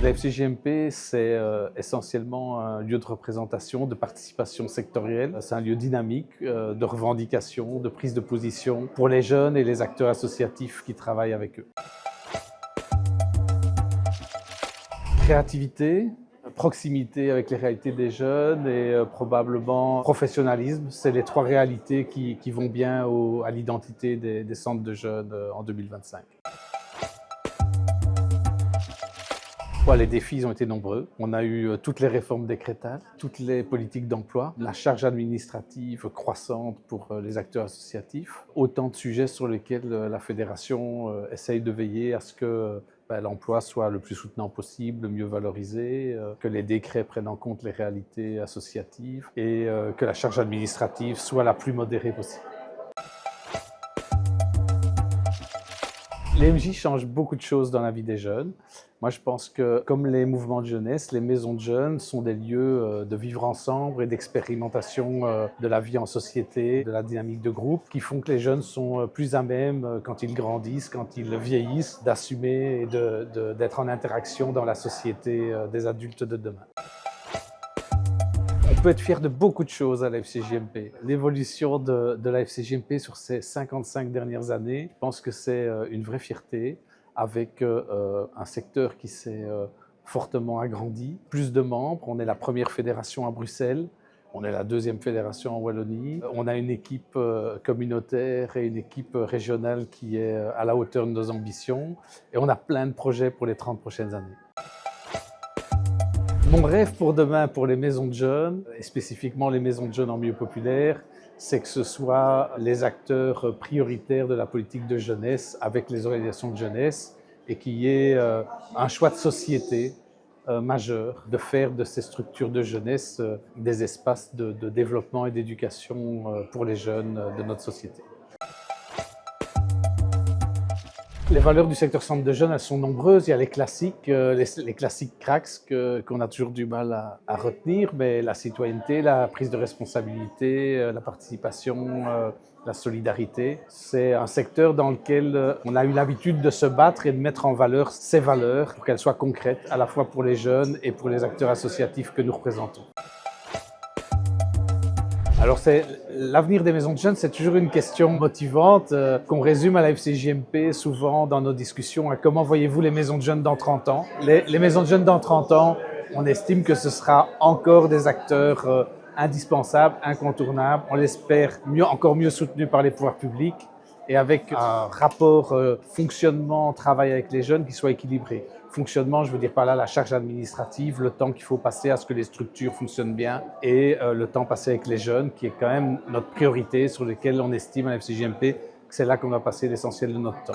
La FCJMP, c'est essentiellement un lieu de représentation, de participation sectorielle. C'est un lieu dynamique de revendication, de prise de position pour les jeunes et les acteurs associatifs qui travaillent avec eux. Créativité, proximité avec les réalités des jeunes et probablement professionnalisme, c'est les trois réalités qui vont bien à l'identité des centres de jeunes en 2025. Les défis ont été nombreux. On a eu toutes les réformes décrétales, toutes les politiques d'emploi, la charge administrative croissante pour les acteurs associatifs. Autant de sujets sur lesquels la fédération essaye de veiller à ce que l'emploi soit le plus soutenant possible, le mieux valorisé, que les décrets prennent en compte les réalités associatives et que la charge administrative soit la plus modérée possible. Les MJ changent beaucoup de choses dans la vie des jeunes. Moi, je pense que, comme les mouvements de jeunesse, les maisons de jeunes sont des lieux de vivre ensemble et d'expérimentation de la vie en société, de la dynamique de groupe, qui font que les jeunes sont plus à même, quand ils grandissent, quand ils vieillissent, d'assumer et d'être en interaction dans la société des adultes de demain. On peut être fier de beaucoup de choses à la FCJMP. L'évolution de la FCJMP sur ces 55 dernières années, je pense que c'est une vraie fierté, avec un secteur qui s'est fortement agrandi. Plus de membres, on est la première fédération à Bruxelles, on est la deuxième fédération en Wallonie. On a une équipe communautaire et une équipe régionale qui est à la hauteur de nos ambitions. Et on a plein de projets pour les 30 prochaines années. Mon rêve pour demain, pour les maisons de jeunes, et spécifiquement les maisons de jeunes en milieu populaire, c'est que ce soit les acteurs prioritaires de la politique de jeunesse avec les organisations de jeunesse et qu'il y ait un choix de société majeur de faire de ces structures de jeunesse des espaces de développement et d'éducation pour les jeunes de notre société. Les valeurs du secteur centre de jeunes, elles sont nombreuses. Il y a les classiques, les classiques cracks qu'on a toujours du mal à retenir, mais la citoyenneté, la prise de responsabilité, la participation, la solidarité. C'est un secteur dans lequel on a eu l'habitude de se battre et de mettre en valeur ces valeurs pour qu'elles soient concrètes, à la fois pour les jeunes et pour les acteurs associatifs que nous représentons. Alors l'avenir des maisons de jeunes, c'est toujours une question motivante qu'on résume à la FCJMP souvent dans nos discussions à comment voyez-vous les maisons de jeunes dans 30 ans. Les maisons de jeunes dans 30 ans, on estime que ce sera encore des acteurs indispensables, incontournables, on l'espère encore mieux soutenus par les pouvoirs publics et avec un rapport fonctionnement-travail avec les jeunes qui soit équilibré. Fonctionnement, je veux dire par là la charge administrative, le temps qu'il faut passer à ce que les structures fonctionnent bien et le temps passé avec les jeunes qui est quand même notre priorité sur lequel on estime à la FCJMP que c'est là qu'on va passer l'essentiel de notre temps.